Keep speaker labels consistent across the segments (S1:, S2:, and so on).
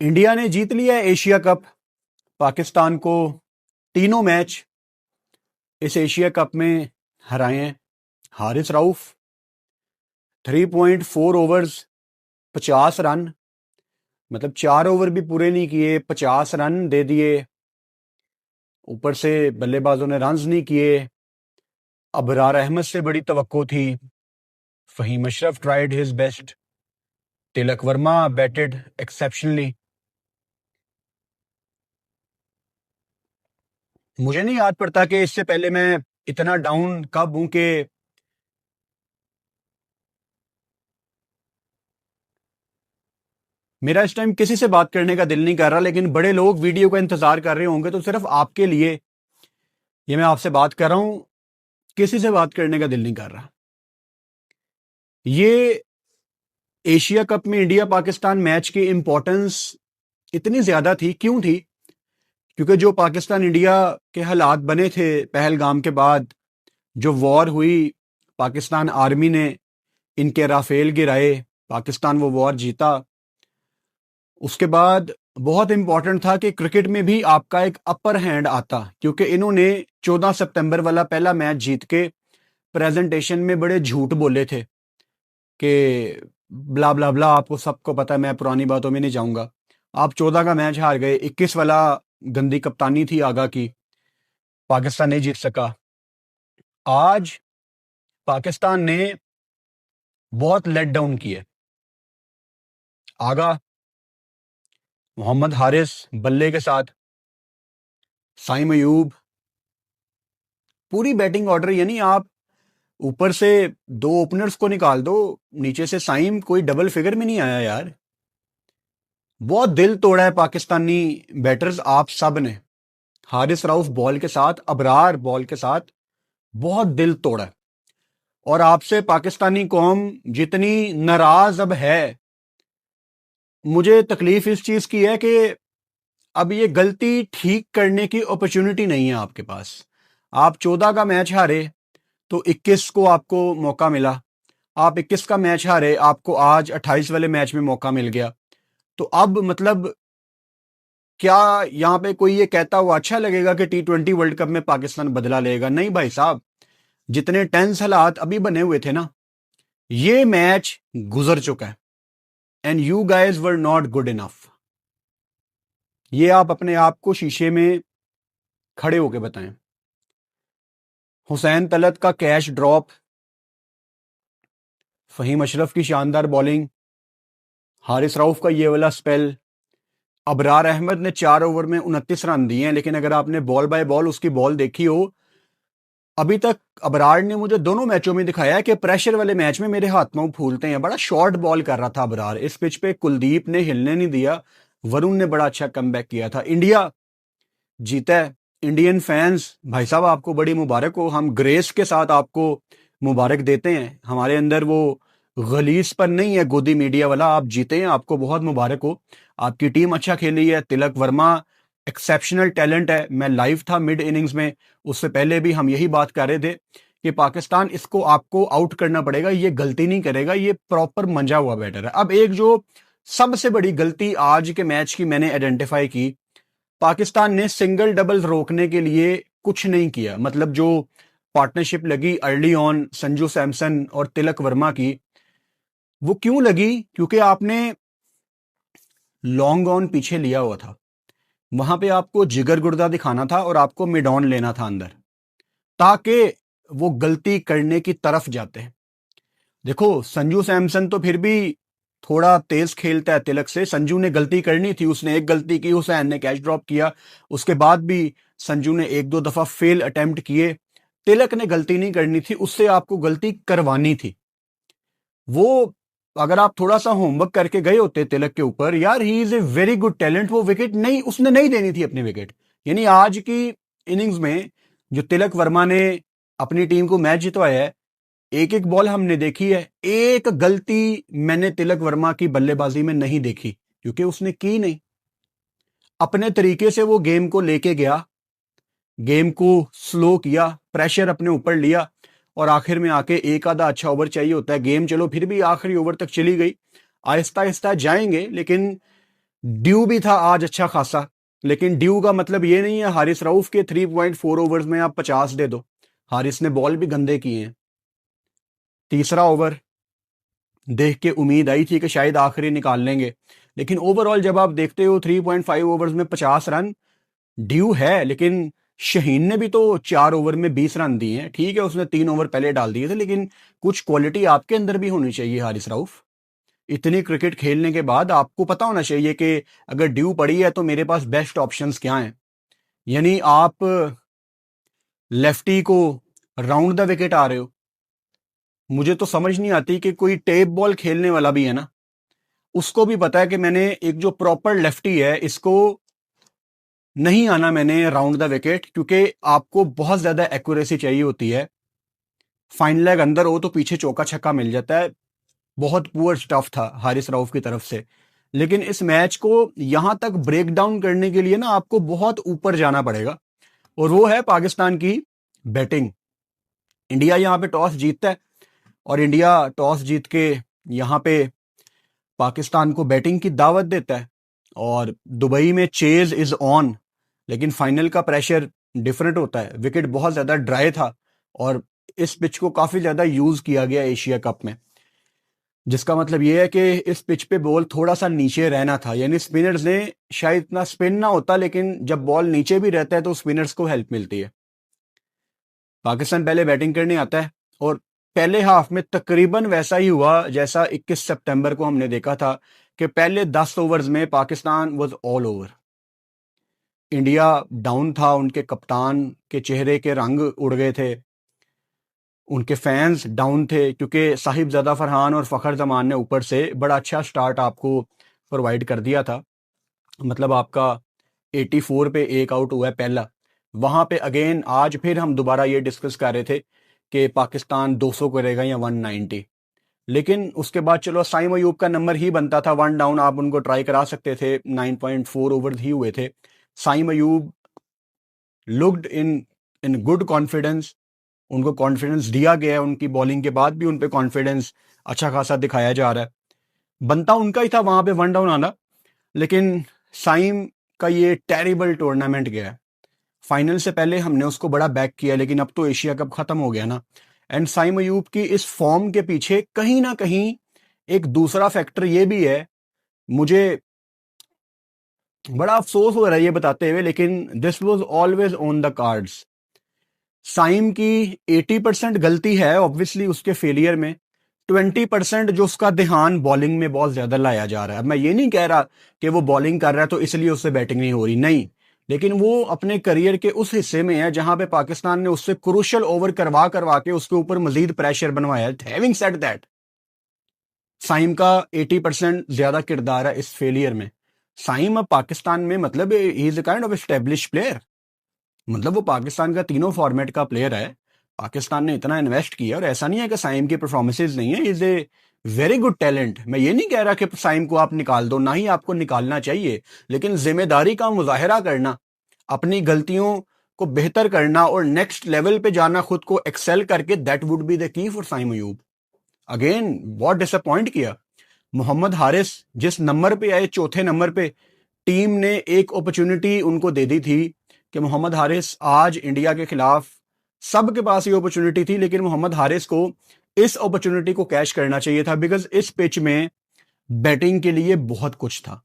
S1: India ने जीत लिया है एशिया कप। पाकिस्तान को तीनों मैच इस एशिया कप में हराए हैं। हारिस रऊफ 3.4 ओवर्स 50 रन, मतलब 4 ओवर भी पूरे नहीं किए, 50 रन दे दिए। ऊपर से बल्लेबाजों ने रन्स नहीं किए। अबरार अहमद से बड़ी तवक्को थी। Fahim Ashraf tried his best. Tilak Varma batted exceptionally. मुझे नहीं याद पड़ता कि इससे पहले मैं इतना डाउन कब हूं कि मेरा इस टाइम किसी से बात करने का दिल नहीं कर रहा, लेकिन बड़े लोग वीडियो का इंतजार कर रहे होंगे, तो सिर्फ आपके लिए ये मैं आपसे बात कर रहा हूं। किसी से बात करने का दिल नहीं कर रहा। ये एशिया कप में इंडिया पाकिस्तान मैच की इंपॉर्टेंस इतनी ज्यादा थी, क्यों थी? क्योंकि जो पाकिस्तान इंडिया के हालात बने थे पहलगाम के बाद, जो वॉर हुई, पाकिस्तान आर्मी ने इनके राफेल गिराए, पाकिस्तान वो वॉर जीता। उसके बाद बहुत इंपॉर्टेंट था कि क्रिकेट में भी आपका एक अपर हैंड आता, क्योंकि इन्होंने 14 सितंबर वाला पहला मैच जीत के प्रेजेंटेशन में बड़े झूठ बोले थे कि ब्ला ब्ला ब्ला। आपको सबको पता है, मैं पुरानी बातों में नहीं जाऊंगा। आप 14 का मैच हार गए, 21 वाला गंदी कप्तानी थी आगा की, पाकिस्तान नहीं जीत सका। आज पाकिस्तान ने बहुत लेट डाउन किए। आगा मोहम्मद हारिस बल्ले के साथ, साइम अयूब, पूरी बैटिंग ऑर्डर, यानी आप ऊपर से दो ओपनर्स को निकाल दो, नीचे से साइम कोई डबल फिगर में नहीं आया यार। बहुत दिल तोड़ा है पाकिस्तानी बैटर्स आप सब ने। हारिस रऊफ बॉल के साथ, अबरार बॉल के साथ बहुत दिल तोड़ा है। और आपसे पाकिस्तानी कौम जितनी नाराज अब है, मुझे तकलीफ इस चीज की है कि अब ये गलती ठीक करने की अपॉर्चुनिटी नहीं है आपके पास। आप 14 का मैच हारे तो 21 को आपको मौका मिला। आप 21 का मैच हारे, आपको आज 28 वाले मैच में मौका मिल गया। तो अब मतलब क्या यहां पे कोई ये कहता हुआ अच्छा लगेगा कि T20 वर्ल्ड कप में पाकिस्तान बदला लेगा? नहीं भाई साहब, जितने टेंस हालात अभी बने हुए थे ना, ये मैच गुजर चुका है। And you guys were not good enough. ये आप अपने आप को शीशे में खड़े होके बताएं। हुसैन तलत का कैच ड्रॉप, फहीम अशरफ की शानदार बॉलिंग, हारिस रऊफ का ये वाला स्पेल। अबरार अहमद ने 4 ओवर में 29 रन दिए हैं, लेकिन अगर आपने बॉल बाय बॉल उसकी बॉल देखी हो, अभी तक अबरार ने मुझे दोनों मैचों में दिखाया है कि प्रेशर वाले मैच में मेरे हाथ पांव फूलते हैं। बड़ा शॉर्ट बॉल कर रहा था अबरार। इस पिच पे कुलदीप ने हिलने नहीं दिया, वरुण ने बड़ा अच्छा कमबैक किया था। इंडिया जीता है। इंडियन फैंस भाई साहब, आपको बड़ी मुबारक हो। हम ग्रेस के साथ आपको मुबारक देते हैं। हमारे अंदर वो गलीस पर नहीं है गोदी मीडिया वाला। आप जीते हैं, आपको बहुत मुबारक हो। आपकी टीम अच्छा खेली है। तिलक वर्मा एक्सेप्शनल टैलेंट है। मैं लाइव था मिड इनिंग्स में, उससे पहले भी हम यही बात कर रहे थे कि पाकिस्तान इसको आपको आउट करना पड़ेगा, ये गलती नहीं करेगा, ये प्रॉपर मंजा हुआ बैटर है। अब एक जो सबसे बड़ी गलती आज के मैच की मैंने आइडेंटिफाई की, पाकिस्तान ने सिंगल डबल रोकने के लिए कुछ नहीं किया। मतलब जो पार्टनरशिप लगी अर्ली ऑन संजू सैमसन और तिलक वर्मा की, वो क्यों लगी? क्योंकि आपने लॉन्ग ऑन पीछे लिया हुआ था। वहां पे आपको जिगर गुर्दा दिखाना था और आपको मिड ऑन लेना था अंदर, ताकि वो गलती करने की तरफ जाते हैं। देखो संजू सैमसन तो फिर भी थोड़ा तेज खेलता है तिलक से। संजू ने गलती करनी थी, उसने एक गलती की, हुसैन ने कैच ड्रॉप किया। उसके बाद भी संजू ने एक दो दफा फेल अटेम्प्ट किए। तिलक ने गलती नहीं करनी थी, उससे आपको गलती करवानी थी। वो अगर आप थोड़ा सा होमवर्क करके गए होते तिलक के ऊपर, यार he is a very good talent, वो विकेट नहीं, उसने नहीं देनी थी अपनी विकेट। यानी आज की इनिंग्स में जो तिलक वर्मा ने अपनी टीम को मैच जितवाया है, एक एक बॉल हमने देखी है। एक गलती मैंने तिलक वर्मा की बल्लेबाजी में नहीं देखी, क्योंकि उसने की नहीं। अपने तरीके से वो गेम को लेके गया, गेम को स्लो किया, प्रेशर अपने ऊपर लिया, और आखिर में आके एक आधा अच्छा ओवर चाहिए होता है। गेम चलो फिर भी आखिरी ओवर तक चली गई। आहिस्ता आहिस्ता जाएंगे, लेकिन ड्यू भी था आज अच्छा खासा, लेकिन ड्यू का मतलब ये नहीं है हारिस रऊफ के 3.4 ओवर्स में आप 50 दे दो। हारिस ने बॉल भी गंदे किए हैं। तीसरा ओवर देख के उम्मीद आई थी कि शायद आखिरी निकाल लेंगे, लेकिन ओवरऑल जब आप देखते हो 3.5 ओवर्स में 50 रन ड्यू है। लेकिन शहीन ने भी तो 4 ओवर में 20 रन दिए हैं। ठीक है, उसने 3 ओवर पहले डाल दिए थे, लेकिन कुछ क्वालिटी आपके अंदर भी होनी चाहिए हारिस रऊफ। इतनी क्रिकेट खेलने के बाद आपको पता होना चाहिए कि अगर ड्यू पड़ी है तो मेरे पास बेस्ट ऑप्शंस क्या हैं। यानी आप लेफ्टी को राउंड द विकेट आ रहे हो। मुझे तो समझ नहीं आती कि कोई टेप बॉल खेलने वाला भी है ना, उसको भी पता है कि मैंने एक जो प्रॉपर लेफ्टी है इसको नहीं आना मैंने राउंड द विकेट, क्योंकि आपको बहुत ज्यादा एक्यूरेसी चाहिए होती है। फाइन लेग अंदर हो तो पीछे चौका छक्का मिल जाता है। बहुत पुअर स्टफ था हारिस रऊफ की तरफ से। लेकिन इस मैच को यहां तक ब्रेक डाउन करने के लिए ना आपको बहुत ऊपर जाना पड़ेगा, और वो है पाकिस्तान की बैटिंग। इंडिया यहां पे टॉस जीतता है, और इंडिया टॉस जीत के यहां पे पाकिस्तान को बैटिंग की दावत देता है, और दुबई में चेज इज ऑन। लेकिन फाइनल का प्रेशर डिफरेंट होता है। विकेट बहुत ज्यादा ड्राई था, और इस पिच को काफी ज्यादा यूज किया गया एशिया कप में, जिसका मतलब यह है कि इस पिच पे बॉल थोड़ा सा नीचे रहना था। यानी स्पिनर्स ने शायद इतना स्पिन ना होता, लेकिन जब बॉल नीचे भी रहता है तो स्पिनर्स को हेल्प मिलती है। पाकिस्तान पहले बैटिंग करने आता है, और पहले हाफ में तकरीबन वैसा ही हुआ जैसा 21 सितंबर को हमने देखा था कि पहले 10 ओवर्स में Pakistan was all over. India down था, उनके कप्तान के चेहरे के रंग उड़ गए थे, उनके फैंस डाउन थे, क्योंकि साहिबजादा फरहान और फ़खर जमान ने ऊपर से बड़ा अच्छा स्टार्ट आपको प्रोवाइड कर दिया था। मतलब आपका 84 पे एक आउट हुआ है पहला। वहां पे अगेन आज फिर हम दोबारा ये डिस्कस कर रहे थे कि पाकिस्तान 200 करेगा या 190, लेकिन उसके बाद चलो साइम अयूब का नंबर ही बनता था। वन डाउन आप उनको ट्राई करा सकते थे, 9.4 ओवर ही हुए थे। Saim Ayub looked in in good confidence, उनको कॉन्फिडेंस दिया गया है। उनकी बॉलिंग के बाद भी उन पे कॉन्फिडेंस अच्छा खासा दिखाया जा रहा है। बनता उनका ही था वहां पे वन डाउन आना, लेकिन साइम का ये टेरिबल टूर्नामेंट गया है। फाइनल से पहले हमने उसको बड़ा बैक किया, लेकिन अब तो एशिया कप खत्म हो गया ना। एंड साइम अयूब की इस फॉर्म के पीछे कहीं ना कहीं एक दूसरा फैक्टर ये भी है। मुझे बड़ा अफसोस हो रहा है ये बताते हुए, लेकिन this was always on the cards. Saim की 80% गलती है ऑब्वियसली उसके फेलियर में। 20% जो उसका ध्यान बॉलिंग में बहुत ज्यादा लाया जा रहा है। अब मैं ये नहीं कह रहा कि वो बॉलिंग कर रहा है तो इसलिए उससे बैटिंग नहीं हो रही, नहीं। लेकिन वो अपने करियर के उस हिस्से में है जहां पे पाकिस्तान ने उससे क्रूशियल ओवर करवा करवा के उसके ऊपर मजीद प्रेशर बनवाया। हैविंग सेड दैट, साइम का 80% ज्यादा किरदार है इस फेलियर में। साइम अब पाकिस्तान में मतलब he is a kind of establish player. मतलब वो पाकिस्तान का तीनों फॉर्मेट का प्लेयर है। पाकिस्तान ने इतना इन्वेस्ट किया, और ऐसा नहीं है कि साइम की परफॉर्मेंसेज नहीं है। Is a very good talent. मैं ये नहीं कह रहा कि साइम को आप निकाल दो, ना ही आपको निकालना चाहिए, लेकिन जिम्मेदारी का मुजाहरा करना, अपनी गलतियों को बेहतर करना और नेक्स्ट लेवल पे जाना, खुद को एक्सेल करके, that would be the key for Saim Ayub. Again बहुत डिसअपॉइंट किया। मोहम्मद हारिस जिस नंबर पे आए, चौथे नंबर पे, टीम ने एक अपॉर्चुनिटी उनको दे दी थी कि मोहम्मद हारिस आज इंडिया के खिलाफ, सबके पास ये अपॉर्चुनिटी थी, लेकिन मोहम्मद हारिस को इस अपॉर्चुनिटी को कैच करना चाहिए था, बिकॉज इस पिच में बैटिंग के लिए बहुत कुछ था।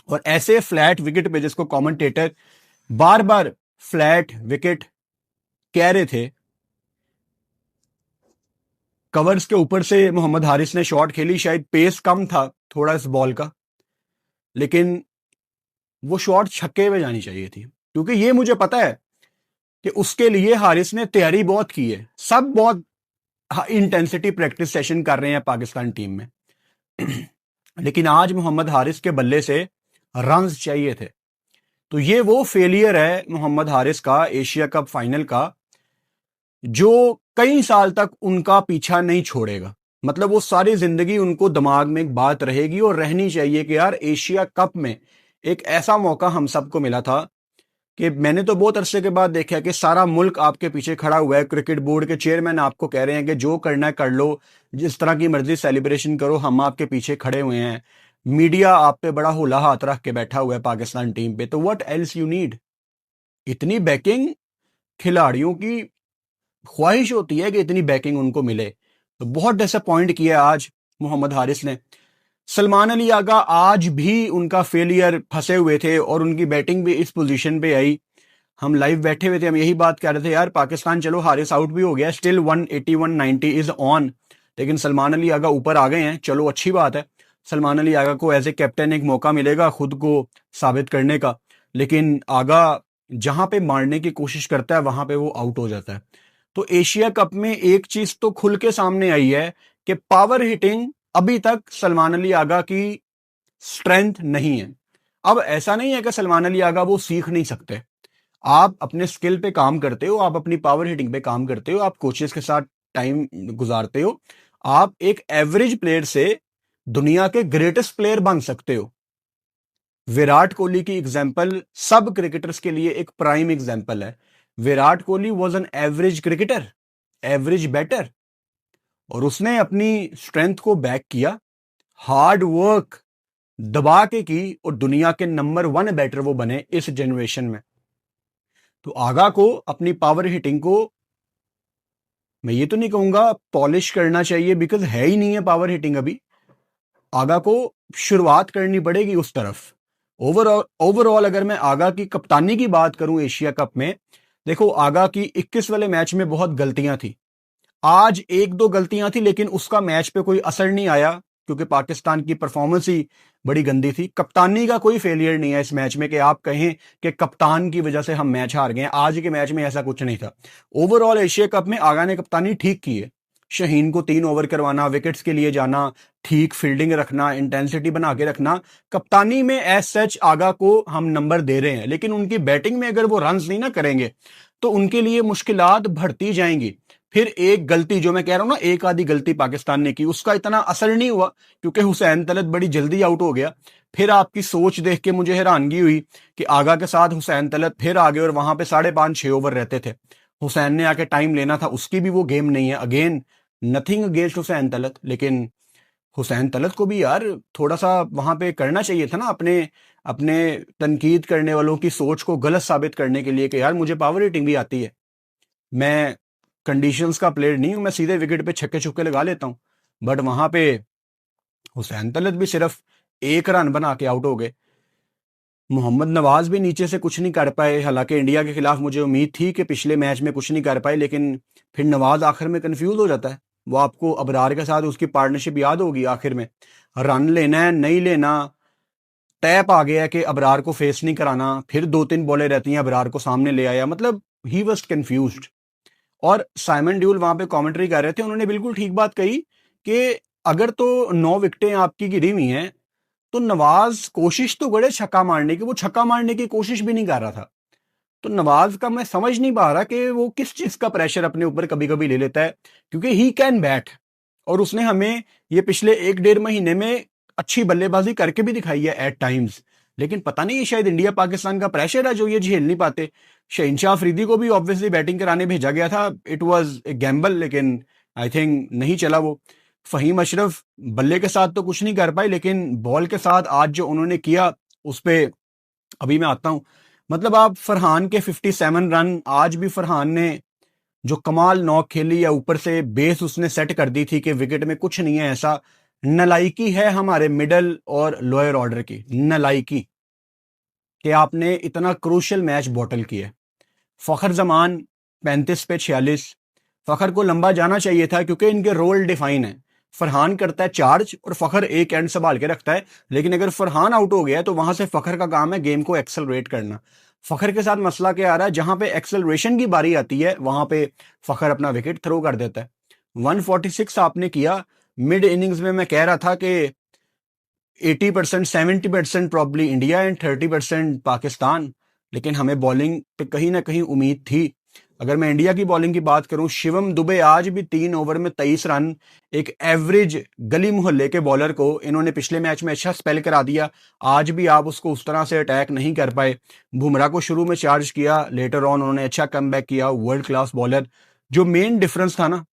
S1: और ऐसे फ्लैट विकेट पे जिसको कमेंटेटर बार बार फ्लैट विकेट कह रहे थे, कवर्स के ऊपर से मोहम्मद हारिस ने शॉट खेली। शायद पेस कम था थोड़ा इस बॉल का, लेकिन वो शॉट छक्के में जानी चाहिए थी, क्योंकि ये मुझे पता है कि उसके लिए हारिस ने तैयारी बहुत की है। सब बहुत इंटेंसिटी प्रैक्टिस सेशन कर रहे हैं पाकिस्तान टीम में। लेकिन आज मोहम्मद हारिस के बल्ले से रन्स चाहिए थे। तो ये वो फेलियर है मोहम्मद हारिस का एशिया कप फाइनल का, जो कई साल तक उनका पीछा नहीं छोड़ेगा। मतलब वो सारी जिंदगी उनको दिमाग में एक बात रहेगी और रहनी चाहिए कि यार एशिया कप में एक ऐसा मौका हम सबको मिला था कि मैंने तो बहुत अरसे के बाद देखा कि सारा मुल्क आपके पीछे खड़ा हुआ है। क्रिकेट बोर्ड के चेयरमैन आपको कह रहे हैं कि जो करना है कर लो, जिस तरह की मर्जी सेलिब्रेशन करो, हम आपके पीछे खड़े हुए हैं। मीडिया आप पे बड़ा होला हाथ रख के बैठा हुआ है पाकिस्तान टीम पे, तो व्हाट एल्स यू नीड? इतनी बैकिंग खिलाड़ियों की ख्वाहिश होती है कि इतनी बैकिंग उनको मिले। तो बहुत डिसअपॉइंट किया आज मोहम्मद हारिस ने। सलमान अली आगा आज भी उनका फेलियर फंसे हुए थे और उनकी बैटिंग भी इस पोजीशन पे आई। हम लाइव बैठे हुए थे, हम यही बात कर रहे थे, यार पाकिस्तान चलो हारिस आउट भी हो गया, स्टिल 180 190 इज ऑन, लेकिन सलमान अली आगा ऊपर आ गए हैं, चलो अच्छी बात है। सलमान अली आगा को एज ए कैप्टन एक मौका मिलेगा खुद को साबित करने का, लेकिन आगा जहां पे मारने की कोशिश करता है वहां पे वो आउट हो जाता है। तो एशिया कप में एक चीज तो खुल के सामने आई है कि पावर हिटिंग अभी तक सलमान अली आगा की स्ट्रेंथ नहीं है। अब ऐसा नहीं है कि सलमान अली आगा वो सीख नहीं सकते, आप अपने स्किल पे काम करते हो, आप अपनी पावर हिटिंग पे काम करते हो, आप कोचेस के साथ टाइम गुजारते हो, आप एक एवरेज प्लेयर से दुनिया के ग्रेटेस्ट प्लेयर बन सकते हो। विराट कोहली की एग्जांपल सब क्रिकेटर्स के लिए एक प्राइम एग्जांपल है। Virat Kohli was an average cricketer, average batter, और उसने अपनी स्ट्रेंथ को बैक किया, हार्ड वर्क दबा के की, और दुनिया के नंबर 1 बैटर वो बने इस जनरेशन में। तो आगा को अपनी पावर हिटिंग को मैं ये तो नहीं कहूंगा पॉलिश करना चाहिए, बिकॉज है ही नहीं है पावर हिटिंग अभी। आगा को शुरुआत करनी पड़ेगी उस तरफ। ओवरऑल अगर मैं आगा की कप्तानी की बात करूं एशिया कप में, देखो आगा की 21 वाले मैच में बहुत गलतियां थी, आज एक दो गलतियां थी, लेकिन उसका मैच पे कोई असर नहीं आया क्योंकि पाकिस्तान की परफॉर्मेंस ही बड़ी गंदी थी। कप्तानी का कोई फेलियर नहीं है इस मैच में कि आप कहें कि कप्तान की वजह से हम मैच हार गए। आज के मैच में ऐसा कुछ नहीं था। ओवरऑल एशिया कप में आगा ने कप्तानी ठीक की है। शहीन को 3 ओवर करवाना, विकेट्स के लिए जाना, ठीक फील्डिंग रखना, इंटेंसिटी बना के रखना, कप्तानी में एज सच आगा को हम नंबर दे रहे हैं। लेकिन उनकी बैटिंग में अगर वो रन नहीं ना करेंगे तो उनके लिए मुश्किलात बढ़ती जाएंगी। फिर एक गलती जो मैं कह रहा हूं ना, एक आधी गलती पाकिस्तान ने की, उसका इतना असर नहीं हुआ क्योंकि हुसैन तलत बड़ी जल्दी आउट हो गया। फिर आपकी सोच देख के मुझे हैरानगी हुई कि आगा के साथ हुसैन तलत फिर आ गए और वहां पे 5.5-6 ओवर रहते थे। हुसैन ने आके टाइम लेना था, उसकी भी वो गेम नहीं है। Again nothing against Hussain Talat, लेकिन हुसैन तलत को भी यार थोड़ा सा वहां पे करना चाहिए था ना, अपने अपने तनकीद करने वालों की सोच को गलत साबित करने के लिए कि यार मुझे पावर हिटिंग भी आती है, मैं कंडीशंस का प्लेयर नहीं हूं, मैं सीधे विकेट पे छक्के चुक्के लगा लेता हूं। बट वहां पे हुसैन तलत भी सिर्फ 1 रन बना के आउट हो गए। मोहम्मद नवाज भी नीचे से कुछ नहीं कर पाए। हालांकि इंडिया के खिलाफ मुझे उम्मीद थी कि पिछले मैच में कुछ नहीं कर पाए, लेकिन फिर नवाज आखिर में कंफ्यूज हो जाता है। वो आपको अबरार के साथ उसकी पार्टनरशिप याद होगी, आखिर में रन लेना है नहीं लेना, टैप आ गया कि अबरार को फेस नहीं कराना, फिर 2-3 बॉलें रहती हैं, अबरार को सामने ले आया, मतलब ही वॉज कंफ्यूज्ड। और साइमन ड्यूल वहां पे कमेंट्री कर रहे थे, उन्होंने बिल्कुल ठीक बात कही कि अगर तो 9 विकेटें आपकी गिरी हुई हैं तो नवाज कोशिश तो करे छक्का मारने की, वो छक्का मारने की कोशिश भी नहीं कर रहा था। तो नवाज का मैं समझ नहीं पा रहा कि वो किस चीज का प्रेशर अपने ऊपर कभी कभी ले लेता है, क्योंकि ही कैन बैट, और उसने हमें ये पिछले 1-1.5 महीने में अच्छी बल्लेबाजी करके भी दिखाई है एट टाइम्स। लेकिन पता नहीं शायद इंडिया पाकिस्तान का प्रेशर है जो ये झेल नहीं पाते। शहनशाह अफरीदी को भी ऑब्वियसली बैटिंग कराने भेजा गया था, इट वाज ए गैम्बल, लेकिन आई थिंक नहीं चला वो। फहीम अशरफ बल्ले के साथ तो कुछ नहीं कर पाए, लेकिन बॉल के साथ आज जो उन्होंने किया उस पर अभी मैं आता हूं। मतलब आप फरहान के 57 रन, आज भी फरहान ने जो कमाल नॉक खेली या ऊपर से बेस उसने सेट कर दी थी कि विकेट में कुछ नहीं है, ऐसा नलायकी है हमारे मिडल और लोअर ऑर्डर की, नलायकी कि आपने इतना क्रूशियल मैच बॉटल किया। फखर जमान 35 पे 46, फखर को लंबा जाना चाहिए था क्योंकि इनके रोल डिफाइन है। फरहान करता है चार्ज और फखर एक एंड संभाल के रखता है, लेकिन अगर फरहान आउट हो गया तो वहां से फखर का काम है गेम को एक्सेलरेट करना। फखर के साथ मसला क्या आ रहा है, जहां पे एक्सेलरेशन की बारी आती है वहां पे फखर अपना विकेट थ्रो कर देता है। 146 आपने किया। मिड इनिंग्स में मैं कह रहा था कि 80% 70% प्रॉब्ली इंडिया एंड 30% पाकिस्तान, लेकिन हमें बॉलिंग पे कहीं ना कहीं उम्मीद थी। अगर मैं इंडिया की बॉलिंग की बात करूं, शिवम दुबे आज भी 3 ओवर में 23 रन, एक एवरेज गली मोहल्ले के बॉलर को इन्होंने पिछले मैच में अच्छा स्पेल करा दिया। आज भी आप उसको उस तरह से अटैक नहीं कर पाए। बुमराह को शुरू में चार्ज किया, लेटर ऑन उन्होंने अच्छा कमबैक किया, वर्ल्ड क्लास बॉलर। जो मेन डिफरेंस था ना,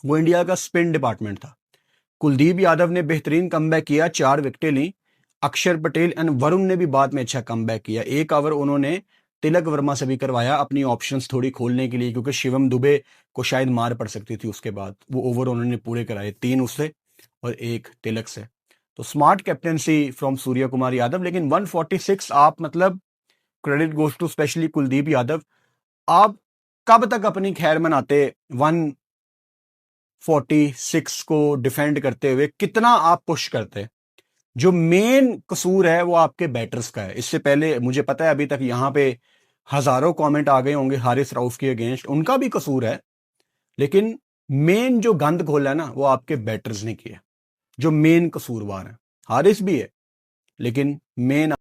S1: वो इंडिया का स्पिन डिपार्टमेंट था। कुलदीप यादव ने बेहतरीन कमबैक किया, 4 विकेटें ली। अक्षर पटेल एंड वरुण ने भी बाद में अच्छा कमबैक किया। एक ओवर उन्होंने तिलक वर्मा से भी करवाया अपनी ऑप्शंस थोड़ी खोलने के लिए, क्योंकि शिवम दुबे को शायद मार पड़ सकती थी उसके बाद। वो ओवर उन्होंने पूरे कराए, 3 उससे और 1 तिलक से। तो smart captaincy from Suryakumar Yadav. लेकिन 146 आप मतलब credit goes to specially Kuldeep Yadav. आप कब तक अपनी खैर मनाते 146 को डिफेंड करते हुए? कितना आप पुश करते? जो मेन कसूर है वो आपके बैटर्स का है। इससे पहले मुझे पता है अभी तक यहां पे हजारों कमेंट आ गए होंगे हारिस रऊफ के अगेंस्ट, उनका भी कसूर है, लेकिन मेन जो गंद खोला है ना वो आपके बैटर्स ने किया, जो मेन कसूरवार है। हारिस भी है लेकिन मेन